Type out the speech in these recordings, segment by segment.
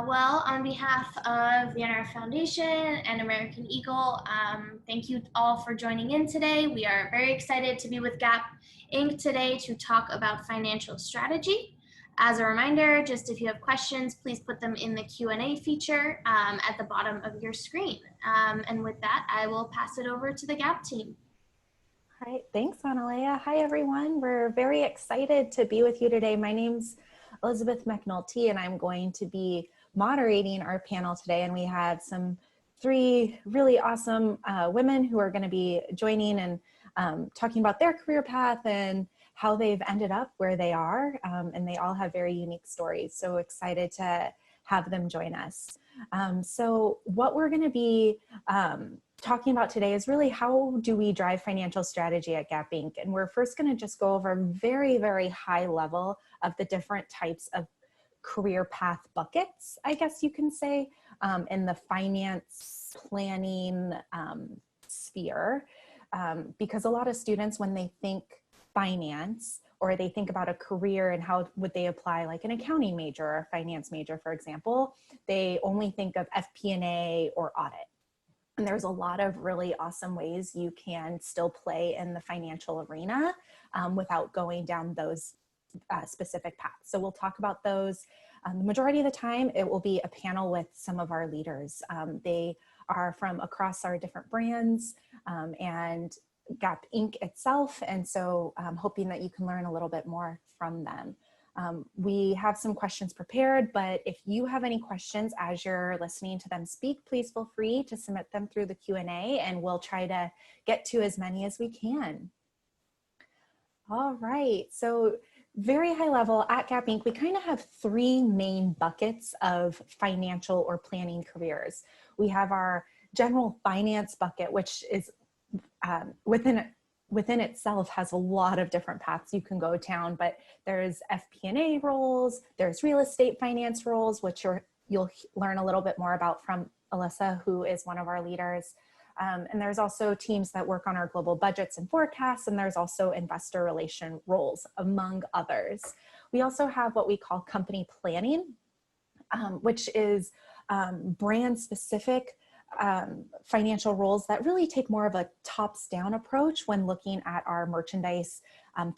Well, on behalf of the NRF Foundation and American Eagle, thank you all for joining in today. We are very excited to be with Gap Inc. today to talk about financial strategy. As a reminder, just if you have questions, please put them in the Q&A feature at the bottom of your screen. And with that, I will pass it over to the Gap team. All right, thanks, Analea. Hi, everyone. We're very excited to be with you today. My name's Elizabeth McNulty, and I'm going to be moderating our panel today. And we have three really awesome women who are going to be joining and talking about their career path and how they've ended up where they are. And they all have very unique stories. So excited to have them join us. So what we're going to be talking about today is really how do we drive financial strategy at Gap Inc. And we're first going to just go over very, very high level of the different types of career path buckets, I guess you can say, in the finance planning sphere. Because a lot of students, when they think finance, or they think about a career and how would they apply like an accounting major or a finance major, for example, they only think of FP&A or audit. And there's a lot of really awesome ways you can still play in the financial arena without going down those specific paths. So we'll talk about those. The majority of the time, it will be a panel with some of our leaders. They are from across our different brands and Gap Inc. itself. And so I'm hoping that you can learn a little bit more from them. We have some questions prepared, but if you have any questions as you're listening to them speak, please feel free to submit them through the Q&A and we'll try to get to as many as we can. All right, so very high level at Gap Inc., we kind of have three main buckets of financial or planning careers. We have our general finance bucket, which is within itself has a lot of different paths you can go down, but there's FP&A roles, there's real estate finance roles, which you'll learn a little bit more about from Alyssa, who is one of our leaders. And there's also teams that work on our global budgets and forecasts, and there's also investor relation roles, among others. We also have what we call company planning, which is brand specific financial roles that really take more of a tops down approach when looking at our merchandise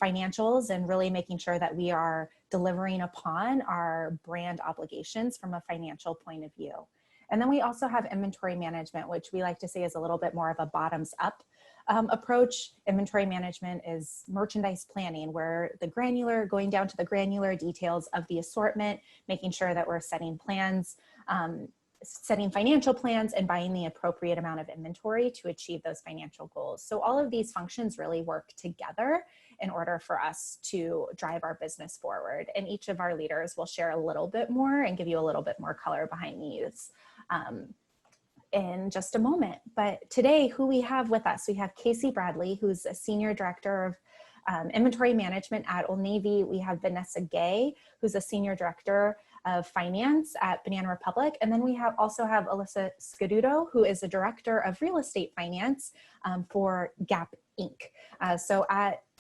financials and really making sure that we are delivering upon our brand obligations from a financial point of view. And then we also have inventory management, which we like to say is a little bit more of a bottoms up approach. Inventory management is merchandise planning, where going down to the granular details of the assortment, making sure that we're setting plans, setting financial plans and buying the appropriate amount of inventory to achieve those financial goals. So all of these functions really work together in order for us to drive our business forward. And each of our leaders will share a little bit more and give you a little bit more color behind these in just a moment. But today, who we have with us, we have Casey Bradley, who's a Senior Director of Inventory Management at Old Navy. We have Vanessa Gay, who's a Senior Director of Finance at Banana Republic. And then we also have Alyssa Scaduto, who is the Director of Real Estate Finance for Gap Inc.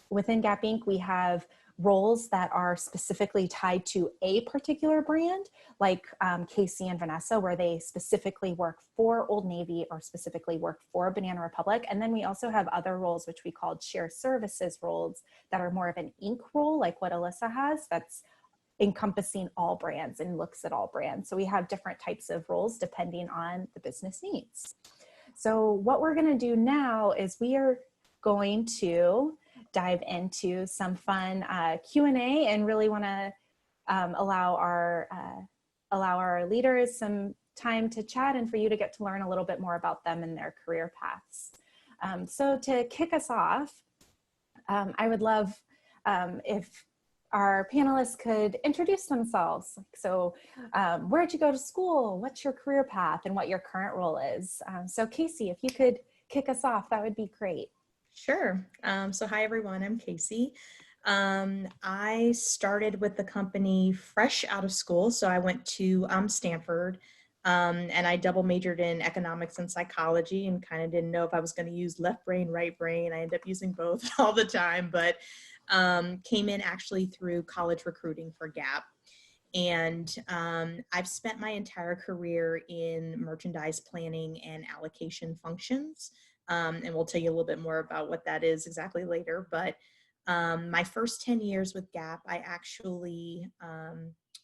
Within Gap Inc., we have roles that are specifically tied to a particular brand, like Casey and Vanessa, where they specifically work for Old Navy or specifically work for Banana Republic. And then we also have other roles, which we call shared services roles, that are more of an Inc. role, like what Alyssa has, that's encompassing all brands and looks at all brands. So we have different types of roles depending on the business needs. So what we're going to do now is we are going to dive into some fun Q&A and really want to allow our leaders some time to chat and for you to get to learn a little bit more about them and their career paths. So to kick us off, I would love if our panelists could introduce themselves. So where'd you go to school? What's your career path and what your current role is? So Casey, if you could kick us off, that would be great. Sure. So hi, everyone. I'm Casey. I started with the company fresh out of school. So I went to Stanford and I double majored in economics and psychology and kind of didn't know if I was going to use left brain, right brain. I ended up using both all the time, but came in actually through college recruiting for Gap. And I've spent my entire career in merchandise planning and allocation functions. And we'll tell you a little bit more about what that is exactly later. But my first 10 years with Gap, I actually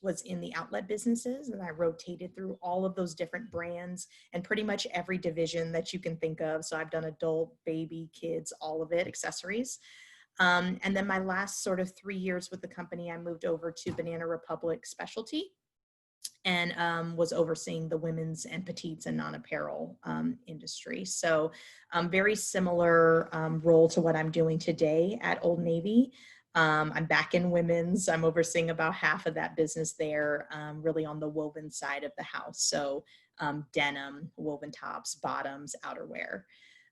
was in the outlet businesses, and I rotated through all of those different brands and pretty much every division that you can think of. So I've done adult, baby, kids, all of it, accessories. And then my last sort of 3 years with the company, I moved over to Banana Republic Specialty and was overseeing the women's and petites and non-apparel industry. So very similar role to what I'm doing today at Old Navy. I'm back in women's. I'm overseeing about half of that business there, really on the woven side of the house. So denim, woven tops, bottoms, outerwear.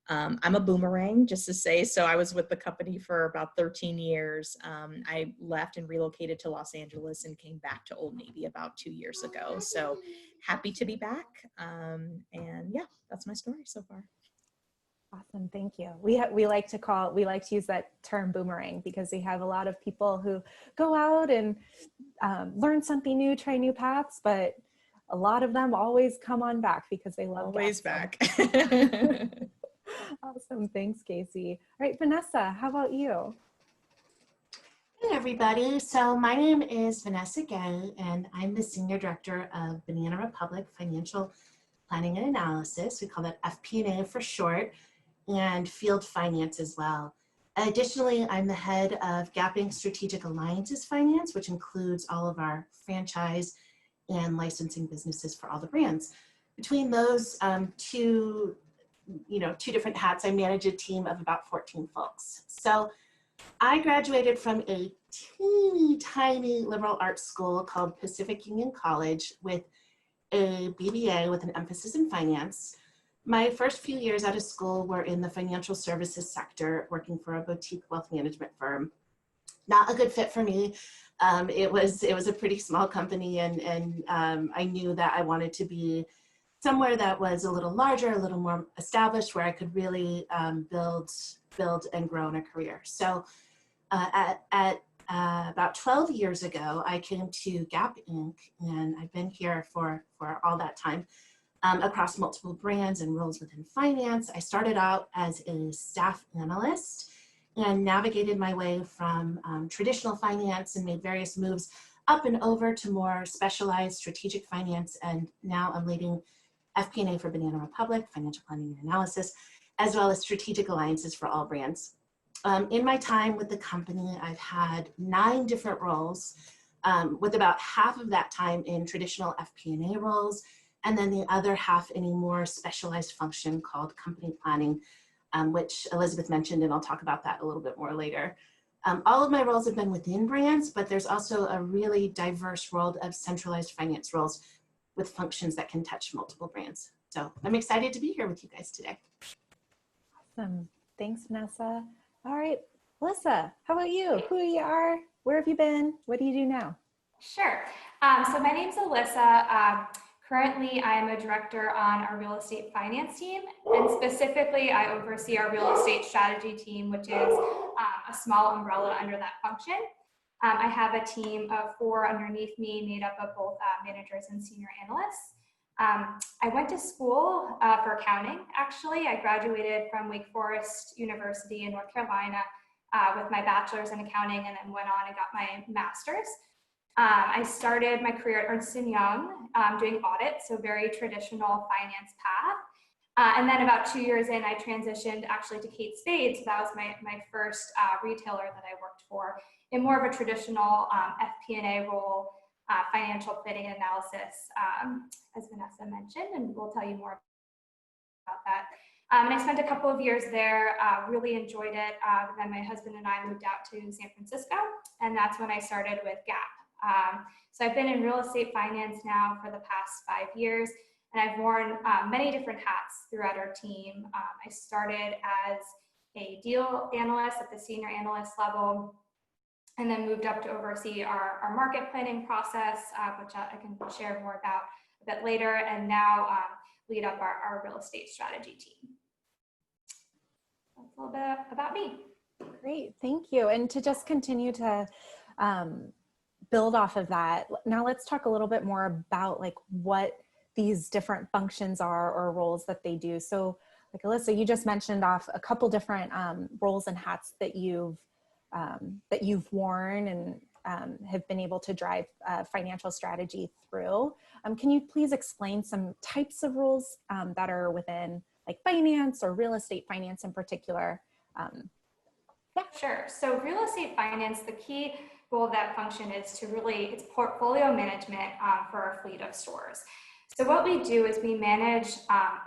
I'm a boomerang, just to say. So I was with the company for about 13 years. I left and relocated to Los Angeles and came back to Old Navy about 2 years ago. So happy to be back. And yeah, that's my story so far. Awesome, thank you. We like to use that term boomerang because we have a lot of people who go out and learn something new, try new paths, but a lot of them always come on back because they love always Gap. back. Awesome, thanks, Casey. All right, Vanessa, how about you? Hey everybody, so my name is Vanessa Gay and I'm the Senior Director of Banana Republic Financial Planning and Analysis. We call that FP&A for short, and Field Finance as well. Additionally, I'm the head of Gap Inc. Strategic Alliances Finance, which includes all of our franchise and licensing businesses for all the brands. Between those two different hats, I manage a team of about 14 folks. So I graduated from a teeny tiny liberal arts school called Pacific Union College with a BBA with an emphasis in finance. My first few years out of school were in the financial services sector, working for a boutique wealth management firm. Not a good fit for me. It was a pretty small company, and I knew that I wanted to be somewhere that was a little larger, a little more established, where I could really build and grow in a career. So about 12 years ago, I came to Gap Inc. and I've been here for all that time across multiple brands and roles within finance. I started out as a staff analyst and navigated my way from traditional finance and made various moves up and over to more specialized strategic finance. And now I'm leading FP&A for Banana Republic, financial planning and analysis, as well as strategic alliances for all brands. In my time with the company, I've had 9 different roles, with about half of that time in traditional FP&A roles, and then the other half in a more specialized function called company planning, which Elizabeth mentioned, and I'll talk about that a little bit more later. All of my roles have been within brands, but there's also a really diverse world of centralized finance roles with functions that can touch multiple brands. So I'm excited to be here with you guys today. Awesome. Thanks, Vanessa. All right, Alyssa, how about you? Who you are? Where have you been? What do you do now? Sure. So my name's Alyssa. Currently, I am a director on our real estate finance team, and specifically, I oversee our real estate strategy team, which is a small umbrella under that function. I have a team of 4 underneath me, made up of both managers and senior analysts. I went to school for accounting, actually. I graduated from Wake Forest University in North Carolina with my bachelor's in accounting, and then went on and got my master's. I started my career at Ernst & Young doing audit, so very traditional finance path. And then about 2 years in, I transitioned actually to Kate Spade. So that was my first retailer that I worked for in more of a traditional FP&A role, financial planning and analysis, as Vanessa mentioned, and we'll tell you more about that. And I spent a couple of years there, really enjoyed it. Then my husband and I moved out to San Francisco, and that's when I started with Gap. So I've been in real estate finance now for the past 5 years, and I've worn many different hats throughout our team. I started as a deal analyst at the senior analyst level, and then moved up to oversee our market planning process, which I can share more about a bit later, and now lead up our real estate strategy team. That's a little bit about me. Great, thank you. And to just continue to build off of that, now let's talk a little bit more about like what these different functions are or roles that they do. So like Alyssa, you just mentioned off a couple different roles and hats that you've worn and have been able to drive financial strategy through. Can you please explain some types of roles that are within like finance or real estate finance in particular? Yeah, sure. So real estate finance, the key goal of that function is to really, it's portfolio management for our fleet of stores. So what we do is we manage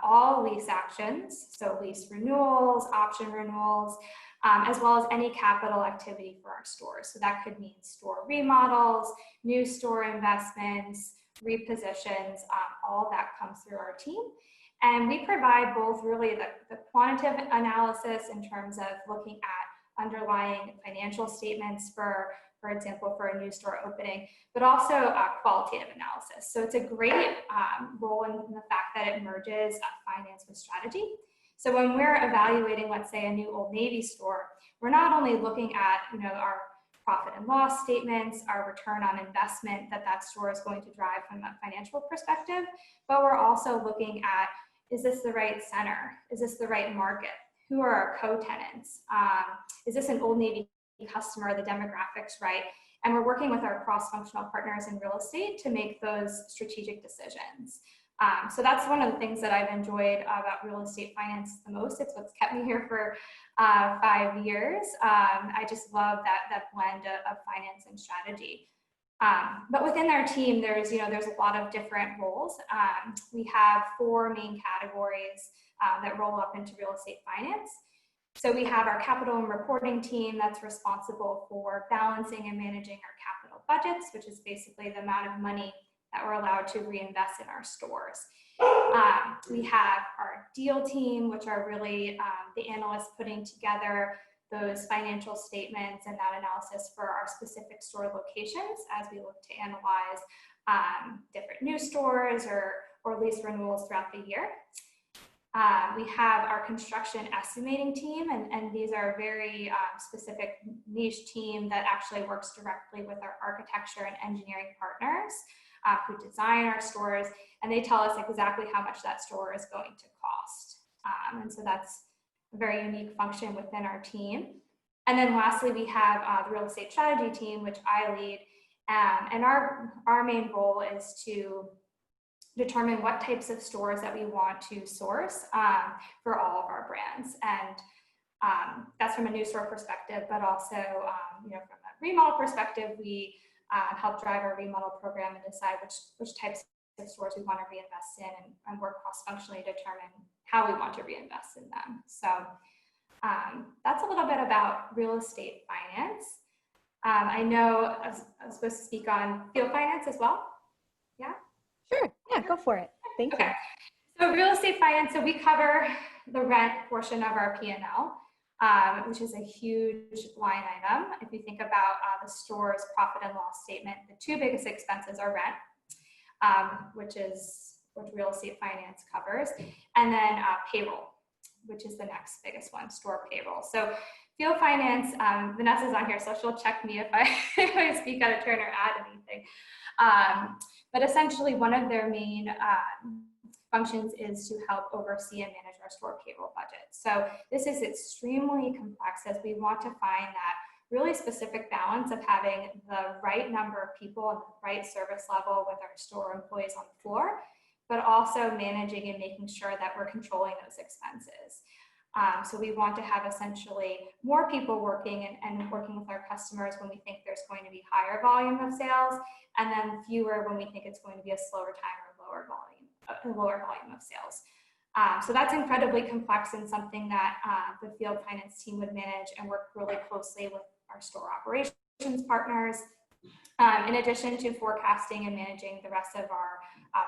all lease actions, so lease renewals, option renewals, as well as any capital activity for our stores. So that could mean store remodels, new store investments, repositions, all of that comes through our team. And we provide both really the quantitative analysis in terms of looking at underlying financial statements for example, for a new store opening, but also qualitative analysis. So it's a great role in the fact that it merges finance with strategy. So when we're evaluating, let's say, a new Old Navy store, we're not only looking at, our profit and loss statements, our return on investment that store is going to drive from a financial perspective, but we're also looking at, is this the right center? Is this the right market? Who are our co-tenants? Is this an Old Navy customer, the demographics right? And we're working with our cross-functional partners in real estate to make those strategic decisions. So that's one of the things that I've enjoyed about real estate finance the most. It's what's kept me here for 5 years. I just love that blend of finance and strategy. But within our team, there's a lot of different roles. We have 4 main categories that roll up into real estate finance. So we have our capital and reporting team that's responsible for balancing and managing our capital budgets, which is basically the amount of money that we're allowed to reinvest in our stores. We have our deal team, which are really the analysts putting together those financial statements and that analysis for our specific store locations as we look to analyze different new stores or lease renewals throughout the year. We have our construction estimating team, and these are very specific niche team that actually works directly with our architecture and engineering partners who design our stores, and they tell us exactly how much that store is going to cost. And so that's a very unique function within our team. And then lastly, we have the real estate strategy team, which I lead, and our main role is to determine what types of stores that we want to source for all of our brands. And that's from a new store perspective, but also from a remodel perspective, we help drive our remodel program and decide which types of stores we want to reinvest in and work cross-functionally to determine how we want to reinvest in them. So that's a little bit about real estate finance. I know I was supposed to speak on field finance as well. Yeah? Sure, yeah, go for it. Thank you. So real estate finance, so we cover the rent portion of our P&L, which is a huge line item. If you think about the store's profit and loss statement, the 2 biggest expenses are rent, which real estate finance covers, and then payroll, which is the next biggest one, store payroll. So field finance, Vanessa's on here, so she'll check me if I speak out of turn or add anything. But essentially, one of their main functions is to help oversee and manage our store payroll budget. So this is extremely complex as we want to find that really specific balance of having the right number of people and the right service level with our store employees on the floor, but also managing and making sure that we're controlling those expenses. So we want to have essentially more people working and working with our customers when we think there's going to be higher volume of sales, and then fewer when we think it's going to be a slower time or lower volume of sales. So that's incredibly complex and something that the field finance team would manage and work really closely with our store operations partners, in addition to forecasting and managing the rest of our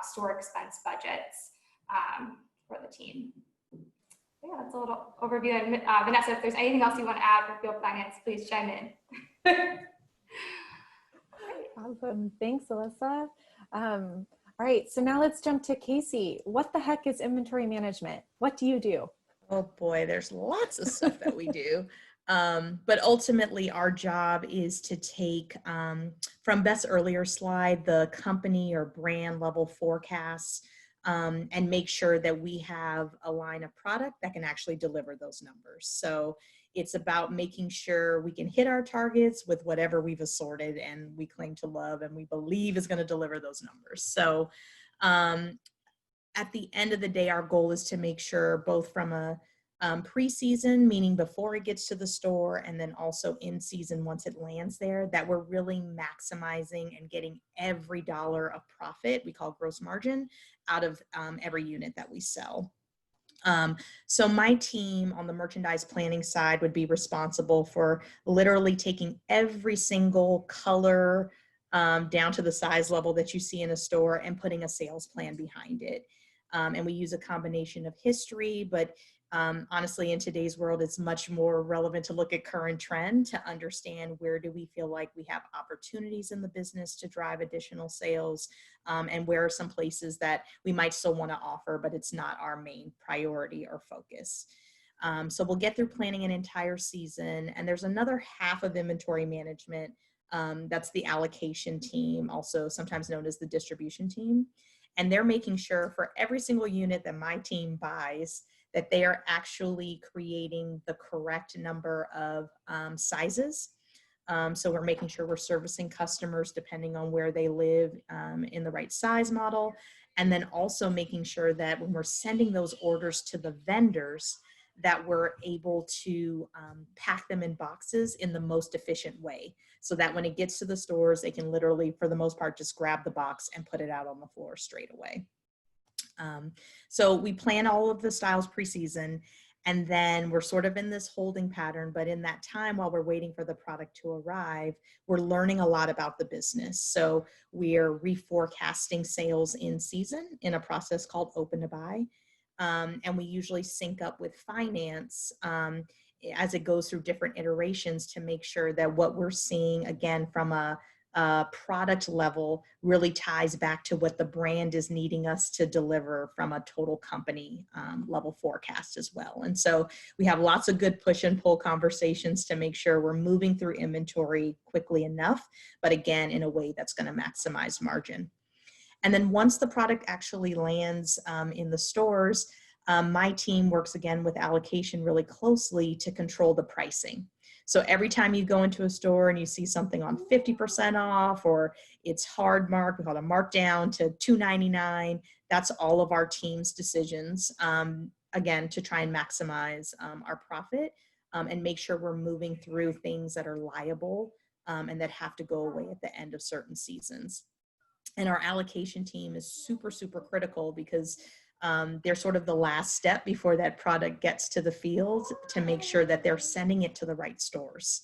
store expense budgets for the team. Yeah, that's a little overview. And Vanessa, if there's anything else you want to add for field finance, please chime in. Awesome. Thanks, Alyssa. All right, so now let's jump to Casey. What the heck is inventory management? What do you do? Oh boy, there's lots of stuff that we do. But ultimately, our job is to take, from Beth's earlier slide, the company or brand level forecasts, and make sure that we have a line of product that can actually deliver those numbers. So it's about making sure we can hit our targets with whatever we've assorted and we claim to love and we believe is going to deliver those numbers. So at the end of the day, our goal is to make sure both from a preseason, meaning before it gets to the store, and then also in season once it lands there, that we're really maximizing and getting every dollar of profit, we call gross margin, out of every unit that we sell. So my team on the merchandise planning side would be responsible for literally taking every single color down to the size level that you see in a store and putting a sales plan behind it. And we use a combination of history, but honestly, in today's world, it's much more relevant to look at current trend to understand where do we feel like we have opportunities in the business to drive additional sales, and where are some places that we might still want to offer, but it's not our main priority or focus. So we'll get through planning an entire season, and there's another half of inventory management. That's the allocation team, also sometimes known as the distribution team. And they're making sure for every single unit that my team buys, that they are actually creating the correct number of sizes. So we're making sure we're servicing customers depending on where they live in the right size model. And then also making sure that when we're sending those orders to the vendors, that we're able to pack them in boxes in the most efficient way, so that when it gets to the stores, they can literally, for the most part, just grab the box and put it out on the floor straight away. So we plan all of the styles preseason, and then we're sort of in this holding pattern, but in that time while we're waiting for the product to arrive, we're learning a lot about the business. So we are reforecasting sales in season in a process called open to buy. And we usually sync up with finance as it goes through different iterations to make sure that what we're seeing, again, from a product level, really ties back to what the brand is needing us to deliver from a total company level forecast as well. And so we have lots of good push and pull conversations to make sure we're moving through inventory quickly enough, but again, in a way that's going to maximize margin. And then once the product actually lands in the stores, my team works again with allocation really closely to control the pricing. So every time you go into a store and you see something on 50% off, or it's hard marked, we call it a markdown to $2.99, that's all of our team's decisions, again, to try and maximize our profit and make sure we're moving through things that are liable and that have to go away at the end of certain seasons. And our allocation team is super, super critical because they're sort of the last step before that product gets to the field to make sure that they're sending it to the right stores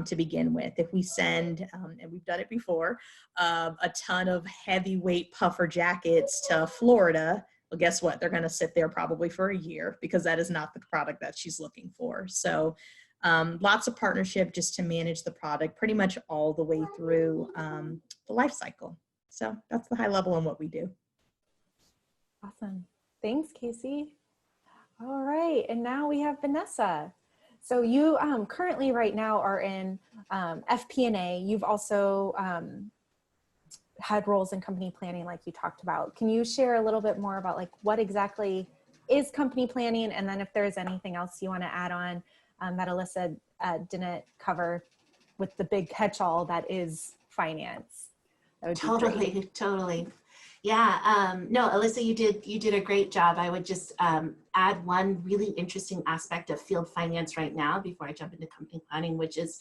to begin with. If we send, and we've done it before, a ton of heavyweight puffer jackets to Florida, well, guess what? They're going to sit there probably for a year because that is not the product that she's looking for. So lots of partnership just to manage the product pretty much all the way through the life cycle. So that's the high level on what we do. Awesome. Thanks, Casey. All right. And now we have Vanessa. So you currently right now are in FP&A. You've also had roles in company planning like you talked about. Can you share a little bit more about like what exactly is company planning? And then if there's anything else you want to add on that Alyssa didn't cover with the big catch-all that is finance. That would be great. Totally. Yeah, no, Alyssa, you did a great job. I would just add one really interesting aspect of field finance right now before I jump into company planning, which is,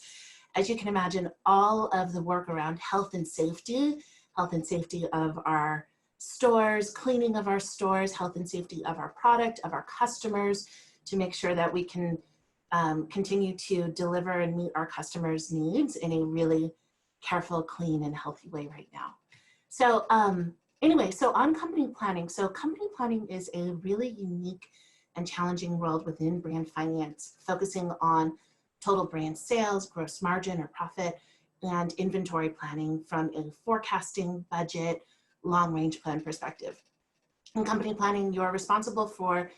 as you can imagine, all of the work around health and safety of our stores, cleaning of our stores, health and safety of our product, of our customers, to make sure that we can continue to deliver and meet our customers' needs in a really careful, clean, and healthy way right now. So anyway, so on company planning. So company planning is a really unique and challenging world within brand finance, focusing on total brand sales, gross margin or profit, and inventory planning from a forecasting, budget, long-range plan perspective. In company planning, you're responsible for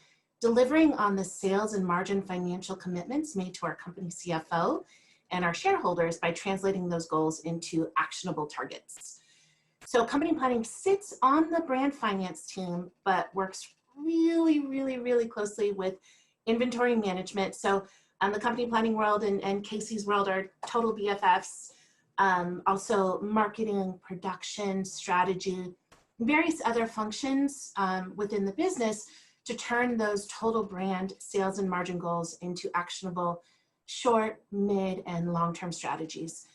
delivering on the sales and margin financial commitments made to our company CFO and our shareholders by translating those goals into actionable targets. So company planning sits on the brand finance team, but works really closely with inventory management. So the company planning world and Casey's world are total BFFs. Also marketing, production, strategy, various other functions within the business to turn those total brand sales and margin goals into actionable short, mid, and long-term strategies.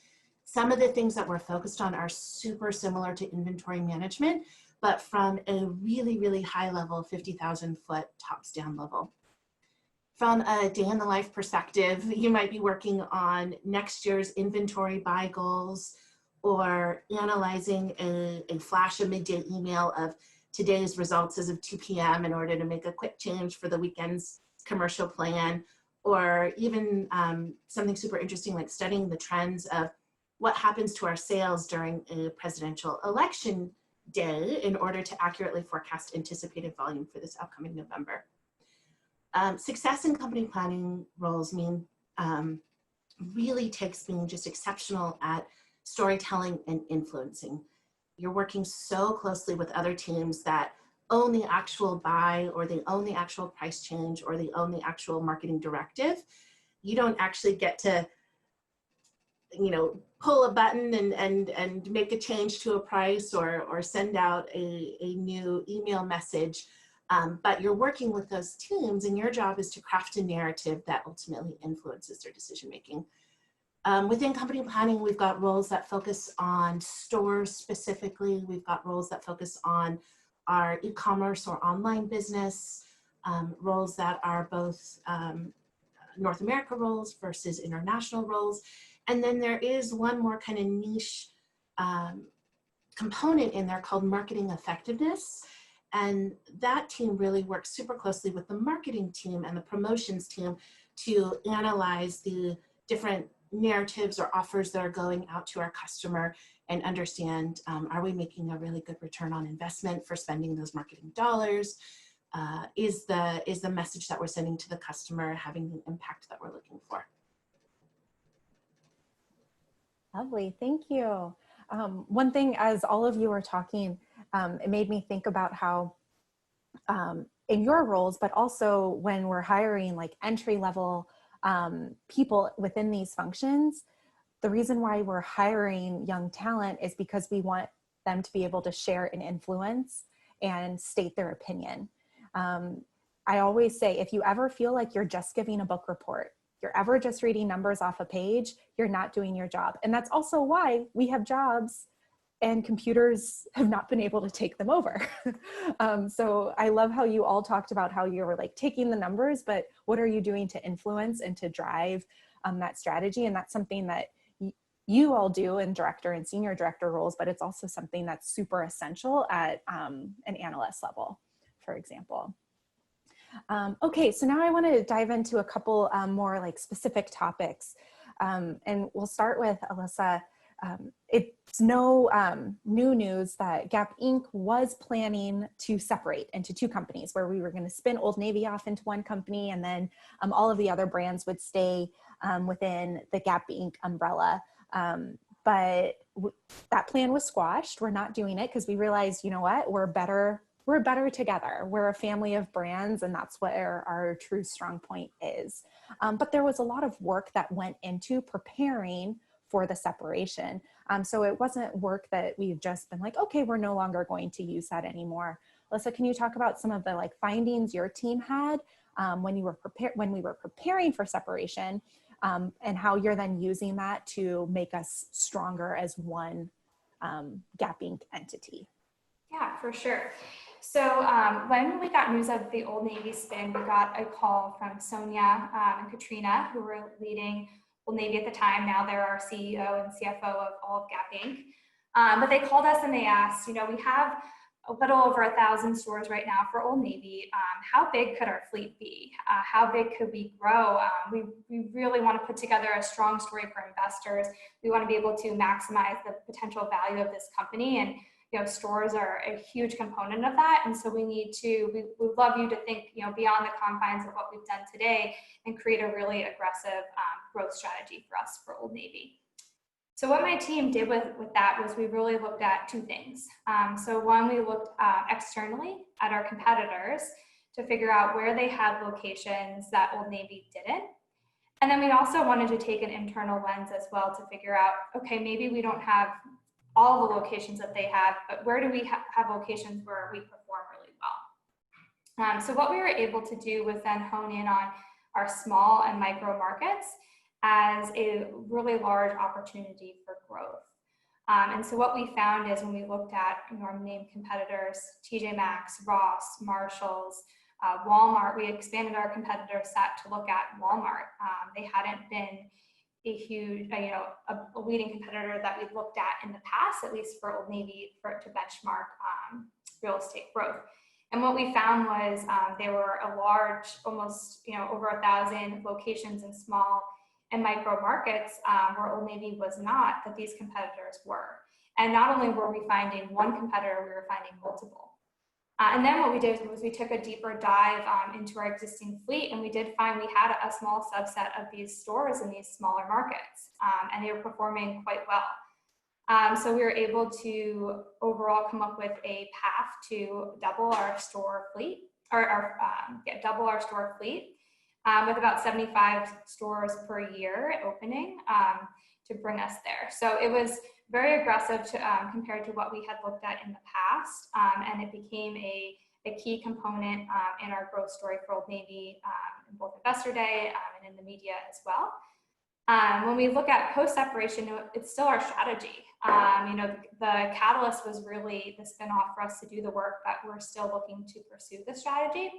Some of the things that we're focused on are super similar to inventory management, but from a really high level, 50,000 foot tops down level. From a day in the life perspective, you might be working on next year's inventory buy goals or analyzing a flash of midday email of today's results as of 2 p.m. in order to make a quick change for the weekend's commercial plan, or even something super interesting like studying the trends of what happens to our sales during a presidential election day in order to accurately forecast anticipated volume for this upcoming November. Success in company planning roles really takes being just exceptional at storytelling and influencing. You're working so closely with other teams that own the actual buy, or they own the actual price change, or they own the actual marketing directive. You don't actually get to, pull a button and make a change to a price or send out a new email message. But you're working with those teams, and your job is to craft a narrative that ultimately influences their decision making. Within company planning, we've got roles that focus on stores specifically. We've got roles that focus on our e-commerce or online business, roles that are both North America roles versus international roles. And then there is one more kind of niche component in there called marketing effectiveness. And that team really works super closely with the marketing team and the promotions team to analyze the different narratives or offers that are going out to our customer and understand, are we making a really good return on investment for spending those marketing dollars? Is the message that we're sending to the customer having the impact that we're looking for? Lovely, thank you. One thing, as all of you were talking, it made me think about how in your roles, but also when we're hiring like entry-level people within these functions, the reason why we're hiring young talent is because we want them to be able to share and influence and state their opinion. I always say, if you ever feel like you're just giving a book report, you're ever just reading numbers off a page, you're not doing your job. And that's also why we have jobs and computers have not been able to take them over. So I love how you all talked about how you were like taking the numbers, but what are you doing to influence and to drive that strategy? And that's something that you all do in director and senior director roles, but it's also something that's super essential at an analyst level, for example. Okay, so now I want to dive into a couple more like specific topics. And we'll start with Alyssa. It's no new news that Gap Inc. was planning to separate into two companies, where we were going to spin Old Navy off into one company, and then all of the other brands would stay within the Gap Inc. umbrella. But that plan was squashed. We're not doing it because we realized, you know what, we're better together. We're a family of brands, and that's what our true strong point is. But there was a lot of work that went into preparing for the separation. So it wasn't work that we've just been like, okay, we're no longer going to use that anymore. Alyssa, can you talk about some of the like findings your team had when we were preparing for separation, and how you're then using that to make us stronger as one Gap Inc. entity? Yeah, for sure. So when we got news of the Old Navy spin, we got a call from Sonia and Katrina, who were leading Old Navy at the time. Now they're our CEO and CFO of all of Gap Inc. But they called us and they asked, we have a little over 1,000 stores right now for Old Navy. How big could our fleet be? How big could we grow? We really want to put together a strong story for investors. We want to be able to maximize the potential value of this company. And stores are a huge component of that. And so we would love you to think, beyond the confines of what we've done today and create a really aggressive growth strategy for us for Old Navy. So what my team did with that was we really looked at two things. So one, we looked externally at our competitors to figure out where they had locations that Old Navy didn't. And then we also wanted to take an internal lens as well to figure out, okay, maybe we don't have all the locations that they have, but where do we have locations where we perform really well? So what we were able to do was then hone in on our small and micro markets as a really large opportunity for growth. And so what we found is when we looked at our named competitors, TJ Maxx, Ross, Marshalls, Walmart, we expanded our competitor set to look at Walmart. They hadn't been a huge, a leading competitor that we looked at in the past, at least for Old Navy, to benchmark real estate growth. And what we found was they were a large, almost over 1,000 locations in small and micro markets where Old Navy was not, that these competitors were. And not only were we finding one competitor, we were finding multiple. And then what we did was we took a deeper dive into our existing fleet, and we did find we had a small subset of these stores in these smaller markets, and they were performing quite well. So we were able to overall come up with a path to double our store fleet, double our store fleet with about 75 stores per year opening to bring us there. So it was very aggressive compared to what we had looked at in the past, and it became a key component in our growth story for Old Navy in both Investor Day and in the media as well. When we look at post-separation, it's still our strategy. The catalyst was really the spinoff for us to do the work, but we're still looking to pursue the strategy.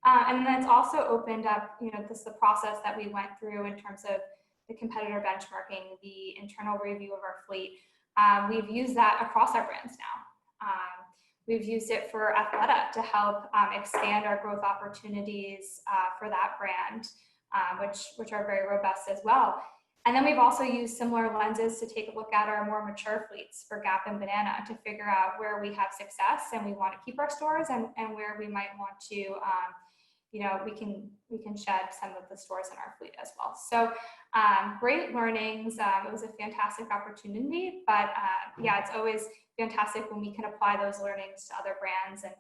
And then it's also opened up, the process that we went through in terms of the competitor benchmarking, the internal review of our fleet. We've used that across our brands now. We've used it for Athleta to help expand our growth opportunities for that brand, which are very robust as well. And then we've also used similar lenses to take a look at our more mature fleets for Gap and Banana to figure out where we have success and we want to keep our stores, and where we might want to, we can shed some of the stores in our fleet as well. So great learnings. It was a fantastic opportunity, but it's always fantastic when we can apply those learnings to other brands. And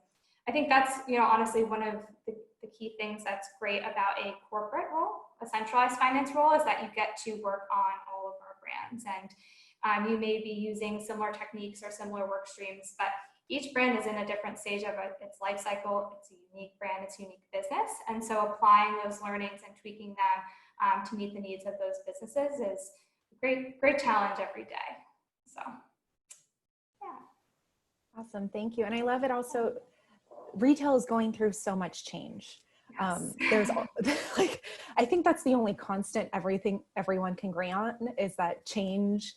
I think that's, honestly, one of the key things that's great about a corporate role, a centralized finance role, is that you get to work on all of our brands. And you may be using similar techniques or similar work streams, but each brand is in a different stage of its life cycle. It's a unique brand, it's a unique business. And so applying those learnings and tweaking them to meet the needs of those businesses is a great challenge every day. So, yeah. Awesome, thank you. And I love it also, retail is going through so much change. Yes. There's like, I think that's the only constant everyone can agree on, is that change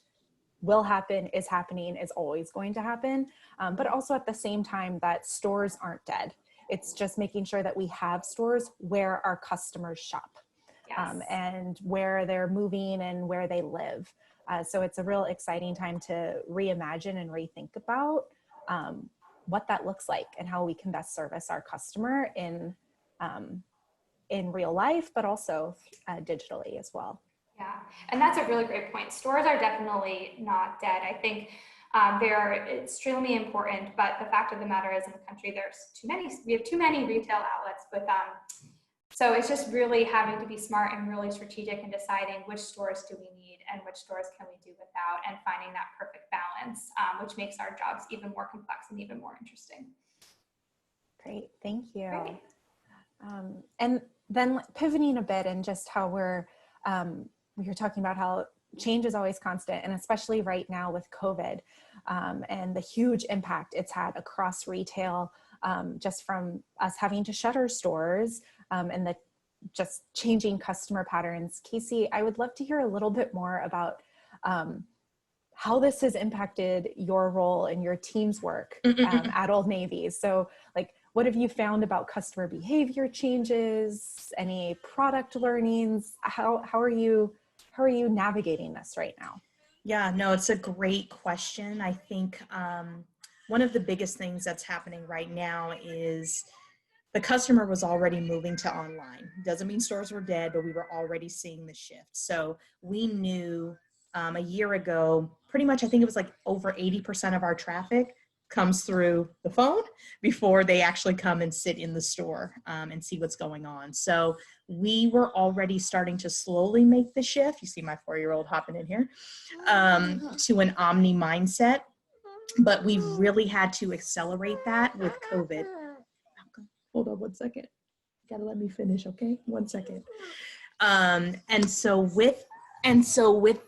will happen, is happening, is always going to happen. But also at the same time that stores aren't dead. It's just making sure that we have stores where our customers shop. Yes. And where they're moving and where they live. So it's a real exciting time to reimagine and rethink about what that looks like and how we can best service our customer in real life, but also digitally as well. Yeah, and that's a really great point. Stores are definitely not dead. I think they're extremely important, but the fact of the matter is, in the country, we have too many retail outlets with so it's just really having to be smart and really strategic in deciding which stores do we need and which stores can we do without, and finding that perfect balance, which makes our jobs even more complex and even more interesting. Great, thank you. Great. And then pivoting a bit, and just how we were talking about how change is always constant, and especially right now with COVID and the huge impact it's had across retail, just from us having to shutter stores and the just changing customer patterns. Casey, I would love to hear a little bit more about how this has impacted your role and your team's work at Old Navy. So like, what have you found about customer behavior changes, any product learnings? How are you navigating this right now? Yeah, no, it's a great question. I think one of the biggest things that's happening right now is the customer was already moving to online. Doesn't mean stores were dead, but we were already seeing the shift. So we knew a year ago, pretty much, I think it was like over 80% of our traffic comes through the phone before they actually come and sit in the store and see what's going on. So we were already starting to slowly make the shift. You see my 4-year-old hopping in here, to an omni mindset, but we really had to accelerate that with COVID. Hold on one second. You gotta let me finish, okay? 1 second. And so with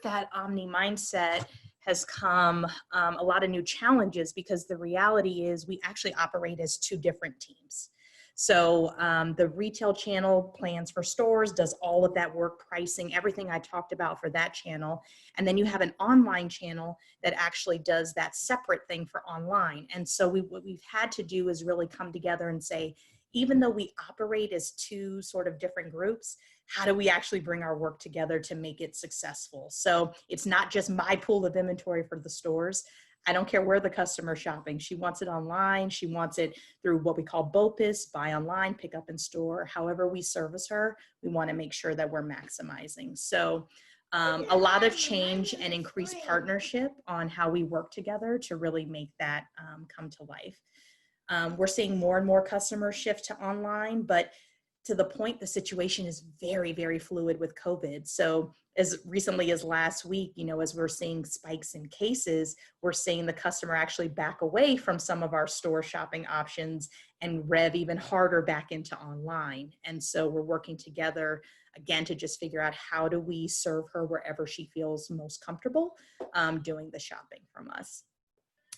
that omni mindset has come a lot of new challenges, because the reality is we actually operate as two different teams. So the retail channel plans for stores, does all of that work, pricing, everything I talked about for that channel. And then you have an online channel that actually does that separate thing for online. And so what we've had to do is really come together and say, even though we operate as two sort of different groups, how do we actually bring our work together to make it successful? So it's not just my pool of inventory for the stores. I don't care where the customer's shopping. She wants it online. She wants it through what we call BOPIS, buy online, pick up in store. However we service her, we want to make sure that we're maximizing. So a lot of change and increased partnership on how we work together to really make that come to life. We're seeing more and more customers shift to online, but to the point, the situation is very, very fluid with COVID. So as recently as last week, as we're seeing spikes in cases, we're seeing the customer actually back away from some of our store shopping options and rev even harder back into online. And so we're working together again to just figure out how do we serve her wherever she feels most comfortable doing the shopping from us.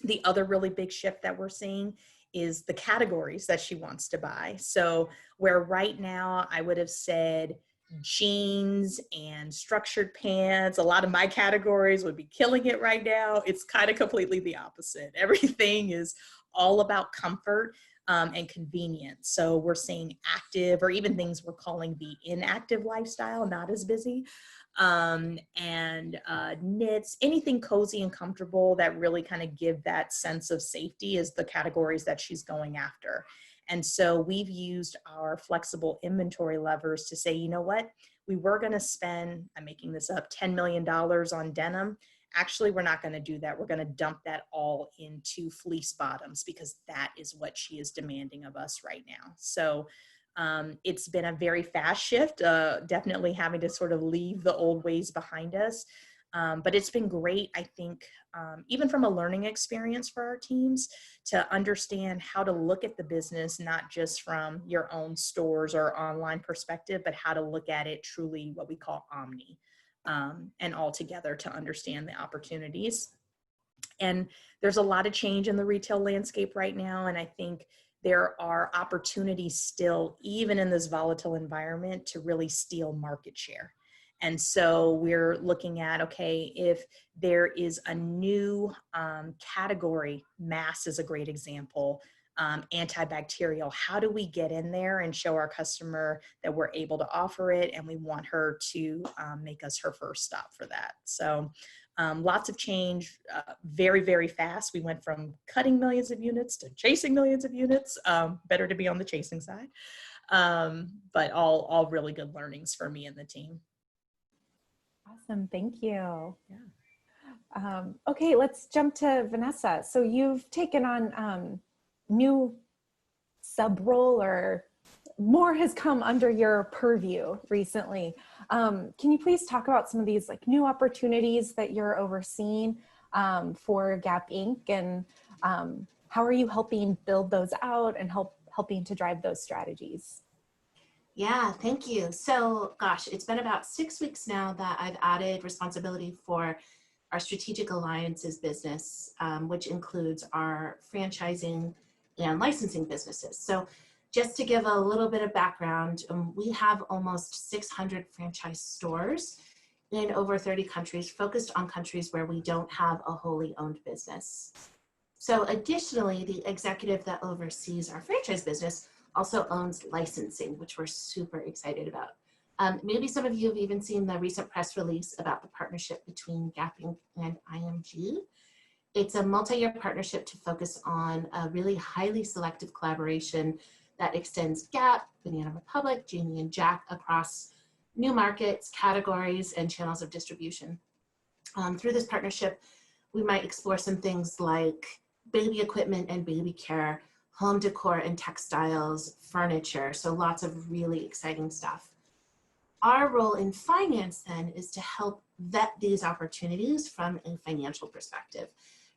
The other really big shift that we're seeing is the categories that she wants to buy. So where right now I would have said jeans and structured pants, a lot of my categories would be killing it right now. It's kind of completely the opposite. Everything is all about comfort and convenience. So we're seeing active, or even things we're calling the inactive lifestyle, not as busy. And knits, anything cozy and comfortable that really kind of give that sense of safety is the categories that she's going after. And so we've used our flexible inventory levers to say, you know what, we were going to spend, I'm making this up, $10 million on denim. Actually, we're not going to do that. We're going to dump that all into fleece bottoms, because that is what she is demanding of us right now. So it's been a very fast shift, definitely having to sort of leave the old ways behind us. But it's been great, I think, even from a learning experience for our teams, to understand how to look at the business, not just from your own stores or online perspective, but how to look at it truly what we call omni, and all together to understand the opportunities. And there's a lot of change in the retail landscape right now. And I think there are opportunities still, even in this volatile environment, to really steal market share. And so we're looking at, okay, if there is a new category, mask is a great example, antibacterial, how do we get in there and show our customer that we're able to offer it, and we want her to make us her first stop for that. So lots of change, very, very fast. We went from cutting millions of units to chasing millions of units. Better to be on the chasing side, but all really good learnings for me and the team. Awesome, thank you. Yeah. Okay, let's jump to Vanessa. So you've taken on new sub role, or more has come under your purview recently. Can you please talk about some of these new opportunities that you're overseeing for Gap Inc. and how are you helping build those out and helping to drive those strategies? Yeah, thank you. So gosh, it's been about 6 weeks now that I've added responsibility for our strategic alliances business, which includes our franchising and licensing businesses. So just to give a little bit of background, we have almost 600 franchise stores in over 30 countries, focused on countries where we don't have a wholly owned business. So additionally, the executive that oversees our franchise business also owns licensing, which we're super excited about. Maybe some of you have even seen the recent press release about the partnership between Gap Inc. and IMG. It's a multi-year partnership to focus on a really highly selective collaboration that extends Gap, Banana Republic, Jamie and Jack across new markets, categories, and channels of distribution. Through this partnership, we might explore some things like baby equipment and baby care, home decor and textiles, furniture, so lots of really exciting stuff. Our role in finance then is to help vet these opportunities from a financial perspective,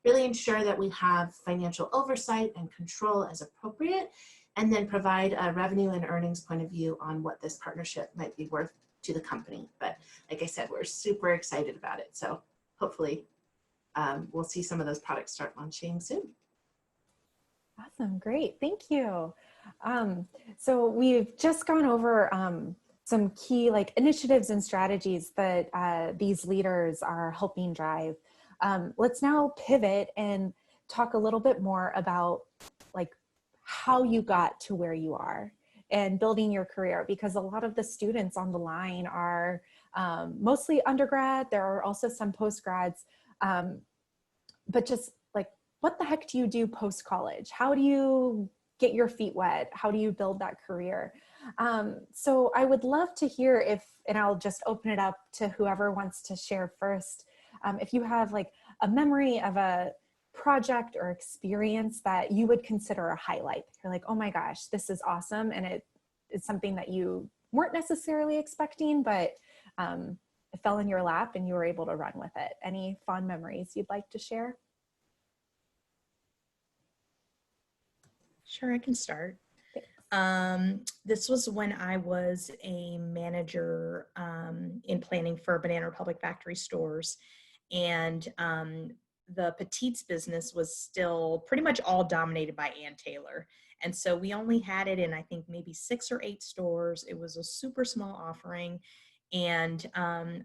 really ensure that we have financial oversight and control as appropriate, and then provide a revenue and earnings point of view on what this partnership might be worth to the company. But like I said, we're super excited about it. So hopefully we'll see some of those products start launching soon. Awesome, great, thank you. So we've just gone over some key initiatives and strategies that these leaders are helping drive. Let's now pivot and talk a little bit more about how you got to where you are and building your career, because a lot of the students on the line are mostly undergrad. There are also some postgrads, but just what the heck do you do post-college? How do you get your feet wet? How do you build that career? So I would love to hear and I'll just open it up to whoever wants to share first. If you have a memory of a project or experience that you would consider a highlight. You're like, oh my gosh, this is awesome. And it is something that you weren't necessarily expecting, but it fell in your lap and you were able to run with it. Any fond memories you'd like to share? Sure, I can start. This was when I was a manager in planning for Banana Republic factory stores. And the Petites business was still pretty much all dominated by Ann Taylor. And so we only had it in, I think, maybe 6 or 8 stores. It was a super small offering. And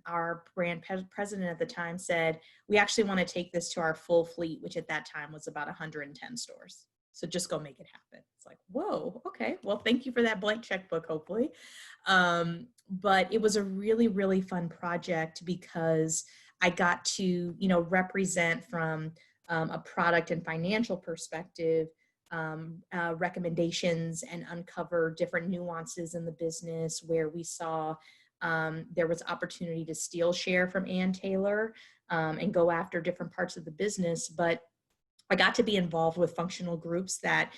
our brand president at the time said, we actually want to take this to our full fleet, which at that time was about 110 stores. So just go make it happen. It's like, whoa, okay. Well, thank you for that blank checkbook, hopefully. But it was a really, really fun project because I got to, represent from a product and financial perspective, recommendations and uncover different nuances in the business where we saw there was opportunity to steal share from Ann Taylor and go after different parts of the business. But I got to be involved with functional groups that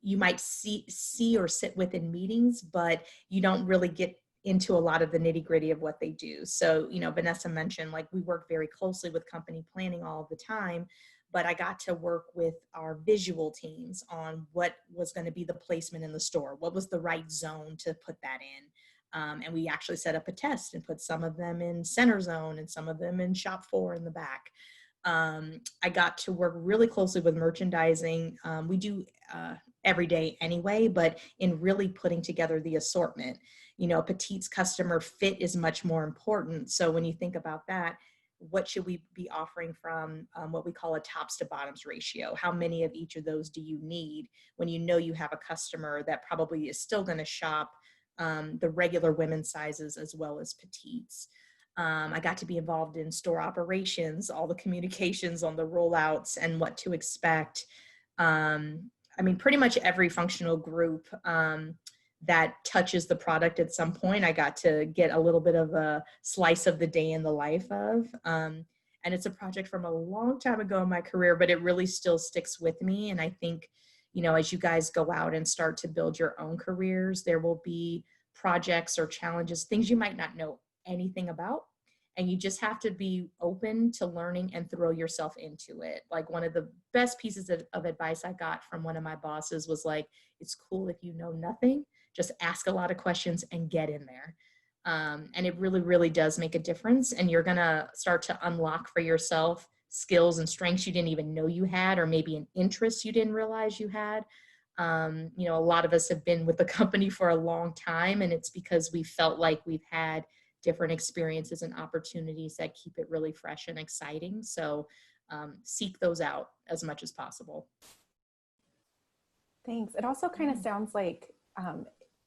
you might see or sit with in meetings, but you don't really get into a lot of the nitty gritty of what they do. So, Vanessa mentioned, we work very closely with company planning all the time, but I got to work with our visual teams on what was going to be the placement in the store. What was the right zone to put that in? And we actually set up a test and put some of them in center zone and some of them in shop 4 in the back. I got to work really closely with merchandising. We do every day anyway, but in really putting together the assortment. Petites customer fit is much more important. So when you think about that, what should we be offering from what we call a tops to bottoms ratio? How many of each of those do you need when you have a customer that probably is still going to shop the regular women's sizes as well as petites? I got to be involved in store operations, all the communications on the rollouts and what to expect. Pretty much every functional group that touches the product at some point, I got to get a little bit of a slice of the day in the life of. And it's a project from a long time ago in my career, but it really still sticks with me. And I think, as you guys go out and start to build your own careers, there will be projects or challenges, things you might not know anything about. And you just have to be open to learning and throw yourself into it. One of the best pieces of advice I got from one of my bosses was it's cool if you know nothing, just ask a lot of questions and get in there. And it really, really does make a difference. And you're going to start to unlock for yourself skills and strengths you didn't even know you had, or maybe an interest you didn't realize you had. A lot of us have been with the company for a long time, and it's because we felt like we've had different experiences and opportunities that keep it really fresh and exciting. So seek those out as much as possible. Thanks. It also kind of sounds like